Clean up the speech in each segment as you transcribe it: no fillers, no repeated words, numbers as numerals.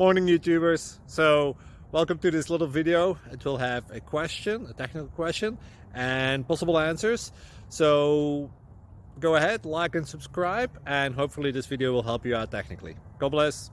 Morning YouTubers. So welcome to this little video. It will have a question, a technical question, and possible answers. So go ahead, like and subscribe, and hopefully this video will help you out technically. God bless.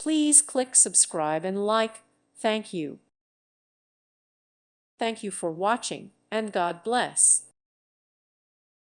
Please click subscribe and like. Thank you. Thank you for watching, and God bless.